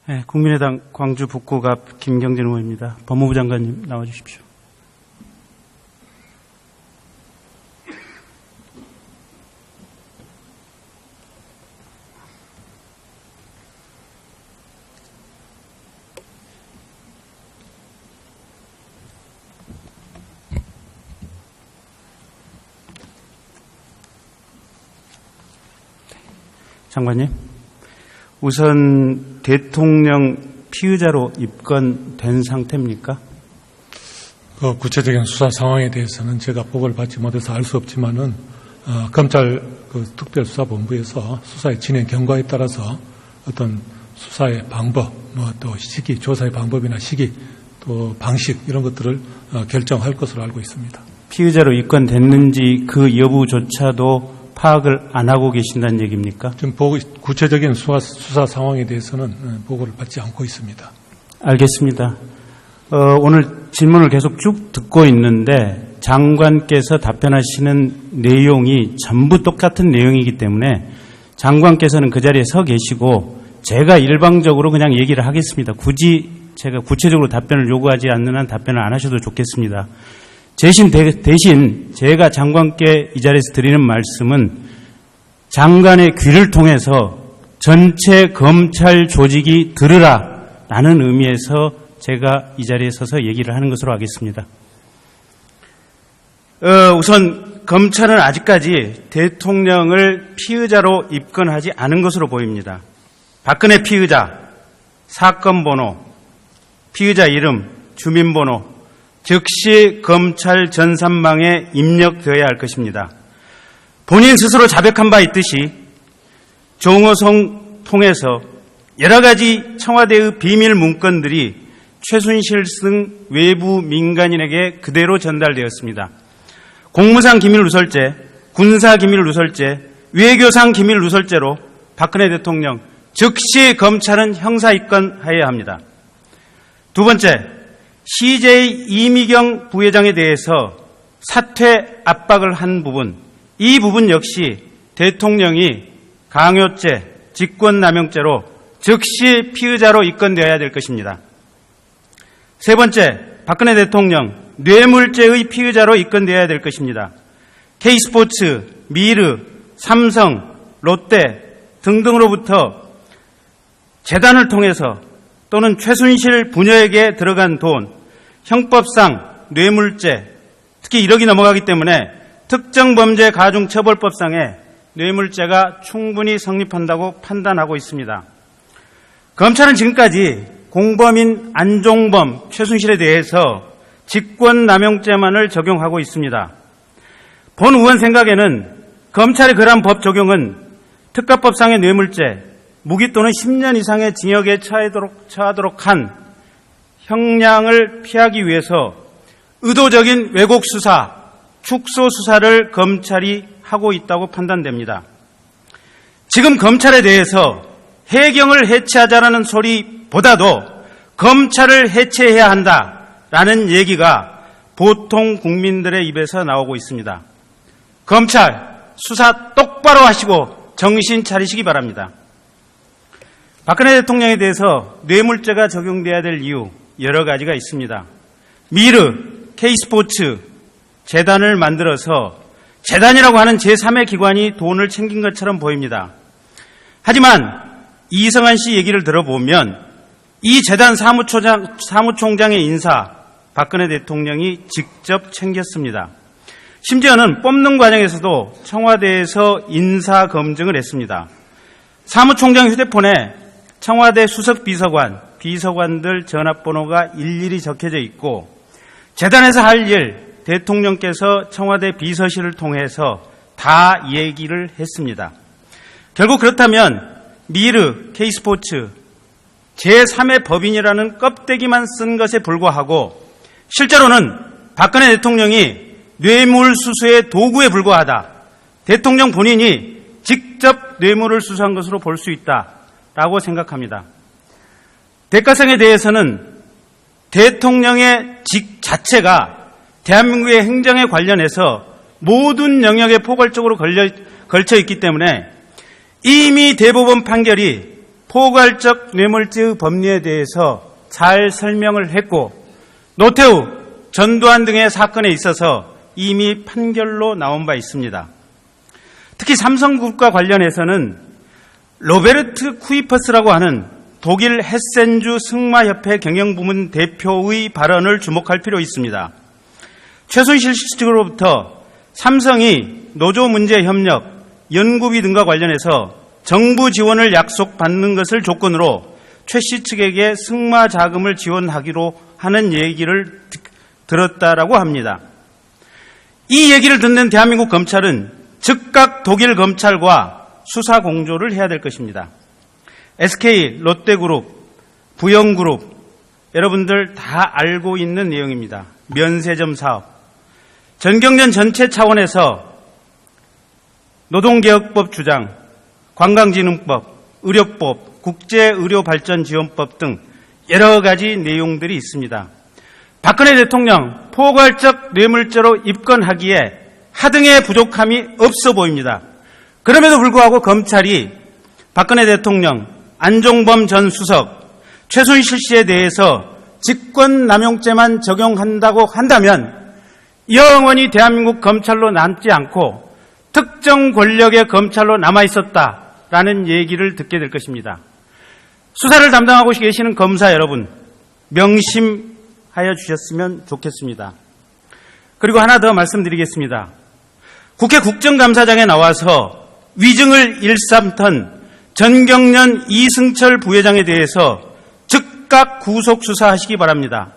네, 국민의당 광주 북구갑 김경진 의원입니다. 법무부 장관님 나와주십시오. 장관님, 우선 대통령 피의자로 입건된 상태입니까? 구체적인 수사 상황에 대해서는 제가 보고를 받지 못해서 알 수 없지만은 검찰 특별수사본부에서 수사의 진행 경과에 따라서 어떤 수사의 방법, 또 시기, 조사의 방법이나 시기, 또 방식 이런 것들을 결정할 것으로 알고 있습니다. 피의자로 입건됐는지 그 여부조차도 파악을 안 하고 계신다는 얘기입니까? 지금 구체적인 수사 상황에 대해서는 보고를 받지 않고 있습니다. 알겠습니다. 오늘 질문을 계속 쭉 듣고 있는데 장관께서 답변하시는 내용이 전부 똑같은 내용이기 때문에 장관께서는 그 자리에 서 계시고 제가 일방적으로 그냥 얘기를 하겠습니다. 굳이 제가 구체적으로 답변을 요구하지 않는 한 답변을 안 하셔도 좋겠습니다. 대신 제가 장관께 이 자리에서 드리는 말씀은 장관의 귀를 통해서 전체 검찰 조직이 들으라 라는 의미에서 제가 이 자리에 서서 얘기를 하는 것으로 하겠습니다. 우선 검찰은 아직까지 대통령을 피의자로 입건하지 않은 것으로 보입니다. 박근혜 피의자, 사건 번호, 피의자 이름, 주민번호 즉시 검찰 전산망에 입력되어야 할 것입니다. 본인 스스로 자백한 바 있듯이 정호성 통해서 여러 가지 청와대의 비밀 문건들이 최순실 등 외부 민간인에게 그대로 전달되었습니다. 공무상 기밀 누설죄, 군사 기밀 누설죄, 외교상 기밀 누설죄로 박근혜 대통령 즉시 검찰은 형사 입건해야 합니다. 두 번째, CJ 이미경 부회장에 대해서 사퇴 압박을 한 부분, 이 부분 역시 대통령이 강요죄, 직권남용죄로 즉시 피의자로 입건되어야 될 것입니다. 세 번째, 박근혜 대통령 뇌물죄의 피의자로 입건되어야 될 것입니다. K스포츠, 미르, 삼성, 롯데 등등으로부터 재단을 통해서 또는 최순실 부녀에게 들어간 돈, 형법상 뇌물죄, 특히 1억이 넘어가기 때문에 특정범죄 가중처벌법상에 뇌물죄가 충분히 성립한다고 판단하고 있습니다. 검찰은 지금까지 공범인 안종범, 최순실에 대해서 직권남용죄만을 적용하고 있습니다. 본 의원 생각에는 검찰의 그러한 법 적용은 특가법상의 뇌물죄, 무기 또는 10년 이상의 징역에 처하도록 한 형량을 피하기 위해서 의도적인 왜곡 수사, 축소 수사를 검찰이 하고 있다고 판단됩니다. 지금 검찰에 대해서 해경을 해체하자라는 소리보다도 검찰을 해체해야 한다라는 얘기가 보통 국민들의 입에서 나오고 있습니다. 검찰 수사 똑바로 하시고 정신 차리시기 바랍니다. 박근혜 대통령에 대해서 뇌물죄가 적용돼야 될 이유 여러 가지가 있습니다. 미르, K스포츠 재단을 만들어서 재단이라고 하는 제3의 기관이 돈을 챙긴 것처럼 보입니다. 하지만 이성한 씨 얘기를 들어보면 이 재단 사무총장의 인사 박근혜 대통령이 직접 챙겼습니다. 심지어는 뽑는 과정에서도 청와대에서 인사 검증을 했습니다. 사무총장 휴대폰에 청와대 수석비서관, 비서관들 전화번호가 일일이 적혀져 있고 재단에서 할 일 대통령께서 청와대 비서실을 통해서 다 얘기를 했습니다. 결국 그렇다면 미르, K스포츠 제3의 법인이라는 껍데기만 쓴 것에 불과하고 실제로는 박근혜 대통령이 뇌물수수의 도구에 불과하다. 대통령 본인이 직접 뇌물을 수수한 것으로 볼 수 있다라고 생각합니다. 대가성에 대해서는 대통령의 직 자체가 대한민국의 행정에 관련해서 모든 영역에 포괄적으로 걸쳐 있기 때문에 이미 대법원 판결이 포괄적 뇌물죄의 법리에 대해서 잘 설명을 했고 노태우, 전두환 등의 사건에 있어서 이미 판결로 나온 바 있습니다. 특히 삼성그룹과 관련해서는 로베르트 쿠이퍼스라고 하는 독일 헤센주 승마협회 경영부문 대표의 발언을 주목할 필요 있습니다. 최순실 씨 측으로부터 삼성이 노조 문제 협력, 연구비 등과 관련해서 정부 지원을 약속받는 것을 조건으로 최 씨 측에게 승마 자금을 지원하기로 하는 얘기를 들었다라고 합니다. 이 얘기를 듣는 대한민국 검찰은 즉각 독일 검찰과 수사 공조를 해야 될 것입니다. SK, 롯데그룹, 부영그룹, 여러분들 다 알고 있는 내용입니다. 면세점 사업. 전경련 전체 차원에서 노동개혁법 주장, 관광진흥법, 의료법, 국제의료발전지원법 등 여러 가지 내용들이 있습니다. 박근혜 대통령 포괄적 뇌물죄로 입건하기에 하등의 부족함이 없어 보입니다. 그럼에도 불구하고 검찰이 박근혜 대통령, 안종범 전 수석, 최순실 씨에 대해서 직권남용죄만 적용한다고 한다면 영원히 대한민국 검찰로 남지 않고 특정 권력의 검찰로 남아있었다라는 얘기를 듣게 될 것입니다. 수사를 담당하고 계시는 검사 여러분, 명심하여 주셨으면 좋겠습니다. 그리고 하나 더 말씀드리겠습니다. 국회 국정감사장에 나와서 위증을 일삼던 전경련 이승철 부회장에 대해서 즉각 구속 수사하시기 바랍니다.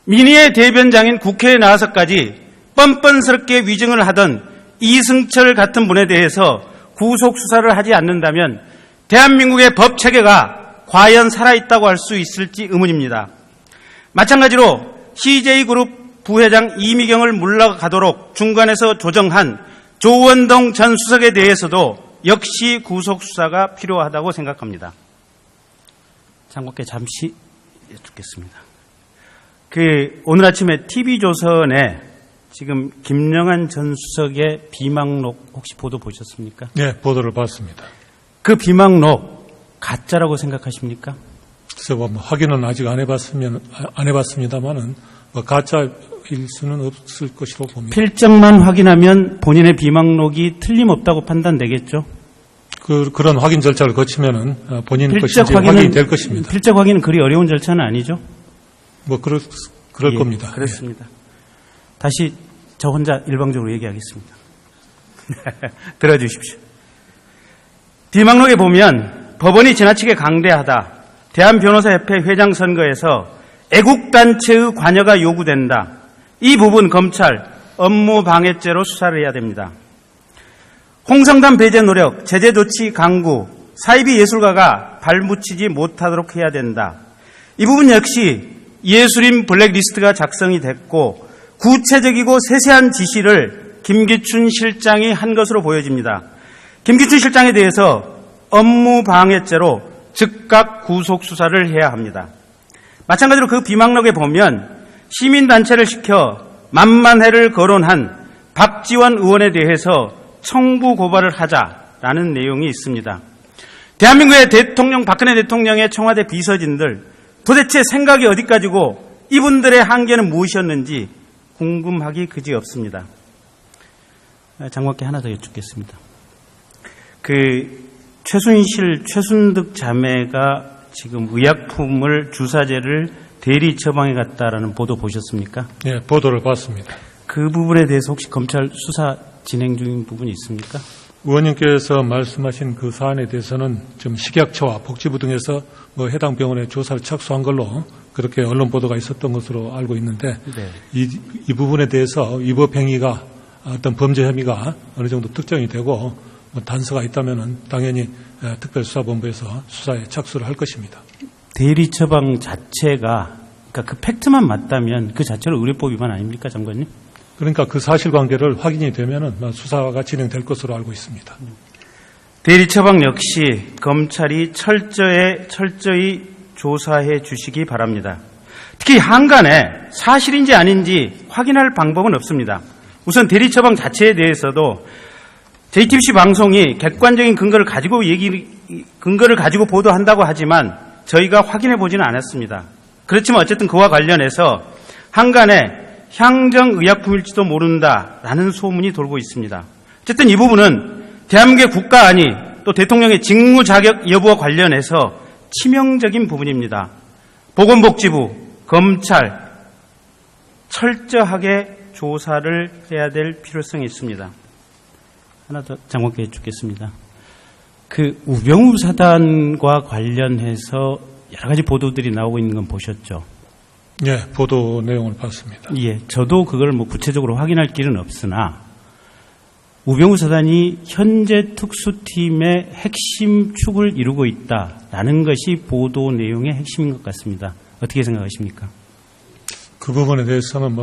민의의 대변장인 국회에 나와서까지 뻔뻔스럽게 위증을 하던 이승철 같은 분에 대해서 구속 수사를 하지 않는다면 대한민국의 법 체계가 과연 살아있다고 할 수 있을지 의문입니다. 마찬가지로 CJ그룹 부회장 이미경을 물러가도록 중간에서 조정한 조원동 전 수석에 대해서도 역시 구속 수사가 필요하다고 생각합니다. 장관께 잠시 여쭙겠습니다. 오늘 아침에 TV조선에 지금 김영한 전 수석의 비망록 혹시 보도 보셨습니까? 네, 보도를 봤습니다. 그 비망록 가짜라고 생각하십니까? 그래서 확인은 아직 안 해봤습니다만은 가짜일 수는 없을 것이라고 봅니다. 필적만 확인하면 본인의 비망록이 틀림없다고 판단되겠죠? 그런 확인 절차를 거치면은 본인 것인지 확인이 될 것입니다. 필적 확인은 그리 어려운 절차는 아니죠? 그럴 겁니다. 그렇습니다. 다시 저 혼자 일방적으로 얘기하겠습니다. 들어주십시오. 비망록에 보면 법원이 지나치게 강대하다. 대한변호사협회 회장 선거에서 애국단체의 관여가 요구된다. 이 부분 검찰 업무방해죄로 수사를 해야 됩니다. 홍성담 배제 노력, 제재 조치 강구, 사이비 예술가가 발붙이지 못하도록 해야 된다. 이 부분 역시 예술인 블랙리스트가 작성이 됐고 구체적이고 세세한 지시를 김기춘 실장이 한 것으로 보여집니다. 김기춘 실장에 대해서 업무방해죄로 즉각 구속 수사를 해야 합니다. 마찬가지로 그 비망록에 보면 시민단체를 시켜 만만회를 거론한 박지원 의원에 대해서 청부 고발을 하자라는 내용이 있습니다. 대한민국의 대통령, 박근혜 대통령의 청와대 비서진들 도대체 생각이 어디까지고 이분들의 한계는 무엇이었는지 궁금하기 그지없습니다. 장관께 하나 더 여쭙겠습니다. 최순실, 최순득 자매가 지금 의약품을 주사제를 대리 처방해 갔다라는 보도 보셨습니까? 네, 보도를 봤습니다. 그 부분에 대해서 혹시 검찰 수사 진행 중인 부분이 있습니까? 의원님께서 말씀하신 그 사안에 대해서는 좀 식약처와 복지부 등에서 해당 병원에 조사를 착수한 걸로 그렇게 언론 보도가 있었던 것으로 알고 있는데 네. 이 부분에 대해서 위법 행위가 어떤 범죄 혐의가 어느 정도 특정이 되고 단서가 있다면은 당연히 특별수사본부에서 수사에 착수를 할 것입니다. 대리 처방 자체가 그러니까 그 팩트만 맞다면 그 자체로 의료법 위반 아닙니까, 장관님? 그러니까 그 사실관계를 확인이 되면은 수사가 진행될 것으로 알고 있습니다. 대리 처방 역시 검찰이 철저히 조사해 주시기 바랍니다. 특히 한간에 사실인지 아닌지 확인할 방법은 없습니다. 우선 대리 처방 자체에 대해서도 JTBC 방송이 객관적인 근거를 가지고 얘기를 이 근거를 가지고 보도한다고 하지만 저희가 확인해 보지는 않았습니다. 그렇지만 어쨌든 그와 관련해서 한간에 향정의약품일지도 모른다라는 소문이 돌고 있습니다. 어쨌든 이 부분은 대한민국의 국가안위 또 대통령의 직무 자격 여부와 관련해서 치명적인 부분입니다. 보건복지부, 검찰 철저하게 조사를 해야 될 필요성이 있습니다. 하나 더 장관께 여쭙겠습니다. 그 우병우 사단과 관련해서 여러 가지 보도들이 나오고 있는 건 보셨죠? 예, 보도 내용을 봤습니다. 예, 저도 그걸 뭐 구체적으로 확인할 길은 없으나 우병우 사단이 현재 특수팀의 핵심 축을 이루고 있다라는 것이 보도 내용의 핵심인 것 같습니다. 어떻게 생각하십니까? 그 부분에 대해서는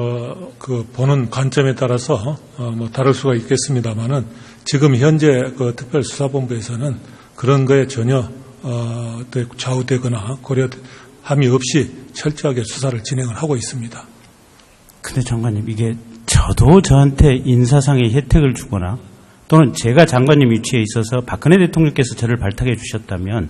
그 보는 관점에 따라서 다를 수가 있겠습니다만은 지금 현재 그 특별수사본부에서는 그런 거에 전혀 좌우되거나 고려함이 없이 철저하게 수사를 진행을 하고 있습니다. 근데 장관님, 이게 저도 저한테 인사상의 혜택을 주거나 또는 제가 장관님 위치에 있어서 박근혜 대통령께서 저를 발탁해 주셨다면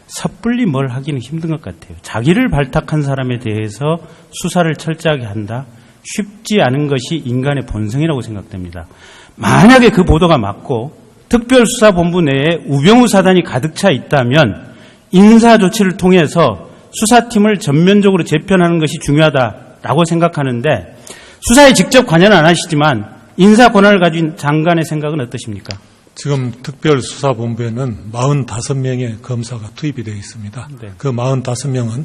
섣불리 뭘 하기는 힘든 것 같아요. 자기를 발탁한 사람에 대해서 수사를 철저하게 한다? 쉽지 않은 것이 인간의 본성이라고 생각됩니다. 만약에 그 보도가 맞고 특별수사본부 내에 우병우 사단이 가득 차 있다면 인사조치를 통해서 수사팀을 전면적으로 재편하는 것이 중요하다라고 생각하는데 수사에 직접 관여는 안 하시지만 인사 권한을 가진 장관의 생각은 어떠십니까? 지금 특별수사본부에는 45명의 검사가 투입이 되어 있습니다. 네. 그 45명은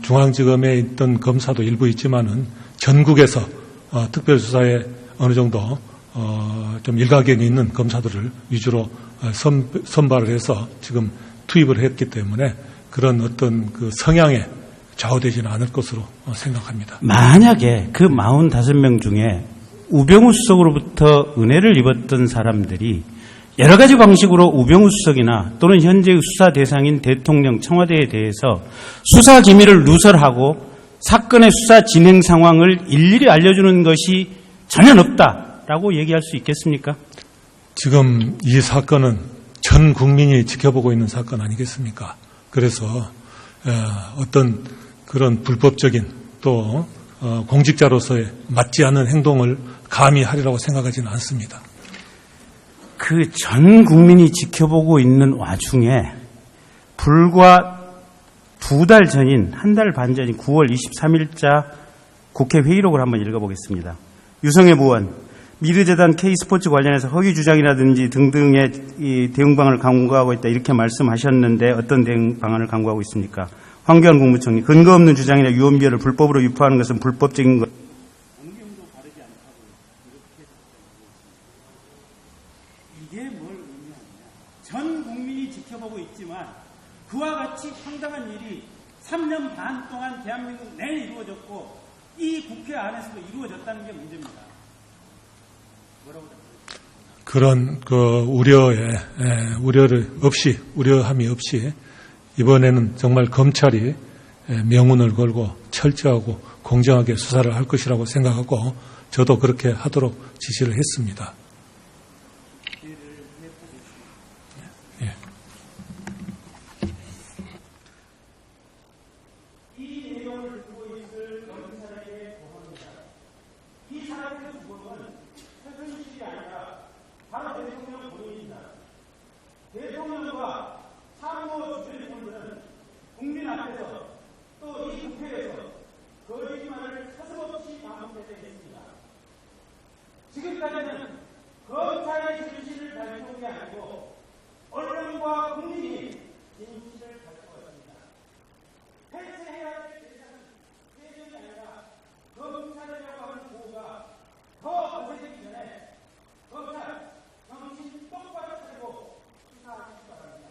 중앙지검에 있던 검사도 일부 있지만은 전국에서 특별수사에 어느 정도 좀 일가견이 있는 검사들을 위주로 선발을 해서 지금 투입을 했기 때문에 그런 어떤 그 성향에 좌우되지는 않을 것으로 생각합니다. 만약에 그 45명 중에 우병우 수석으로부터 은혜를 입었던 사람들이 여러 가지 방식으로 우병우 수석이나 또는 현재의 수사 대상인 대통령, 청와대에 대해서 수사 기밀을 누설하고 사건의 수사 진행 상황을 일일이 알려주는 것이 전혀 없다라고 얘기할 수 있겠습니까? 지금 이 사건은 전 국민이 지켜보고 있는 사건 아니겠습니까? 그래서 어떤 그런 불법적인 또 공직자로서의 맞지 않는 행동을 감히 하리라고 생각하지는 않습니다. 그 전 국민이 지켜보고 있는 와중에 불과 2달 전인, 1달 반 전인 9월 23일자 국회 회의록을 한번 읽어보겠습니다. 유성엽 의원, 미르재단 K스포츠 관련해서 허위 주장이라든지 등등의 이 대응 방안을 강구하고 있다 이렇게 말씀하셨는데 어떤 대응 방안을 강구하고 있습니까? 황교안 국무총리, 근거 없는 주장이나 유언비어를 불법으로 유포하는 것은 불법적인 것. 이게 뭘 의미하느냐. 전 국민이 지켜보고 있지만 그와 같이 황당한 일이 3년 반 동안 대한민국 내에 이루어졌고 이 국회 안에서도 이루어졌다는 게 문제입니다. 뭐라고 그런 그 우려함이 없이 이번에는 정말 검찰이 명운을 걸고 철저하고 공정하게 수사를 할 것이라고 생각하고 저도 그렇게 하도록 지시를 했습니다. 예. 이 내용을 듣고 있을 검사에게 고맙습니다. 이 사람의 주범은 최순실이 아니라 바로 대통령 본인입니다. 대통령과 참모 주변인들은 국민 앞에서 또 이 국회에서 거짓말을 서슴없이 반복했습니다. 지금까지는 검찰의 진실을 밝혀온 게 아니고 언론과 국민이 진실을 밝혀왔습니다. 해체해야 될 대상은 대전이 아니라 검찰이라고 하는 구호가 더 거세지기 전에 검찰 정신 똑바로 차리고 수사하시기 바랍니다.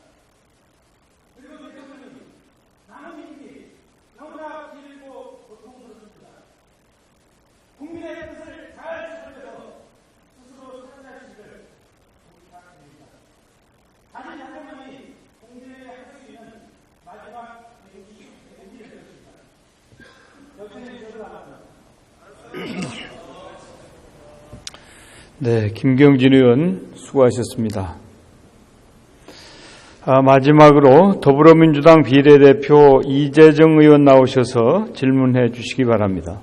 그리고 대통령님, 남은 임기 너무나 길고 고통스럽습니다. 국민의 뜻을 잘 살펴서 스스로 살아가시기를 부탁드립니다. 다시 대통령이 공개에 할 수 있는 마지막 용기를 드렸습니다. 여튼에 저도 나갑니다. 네, 김경진 의원 수고하셨습니다. 마지막으로 더불어민주당 비례대표 이재정 의원 나오셔서 질문해 주시기 바랍니다.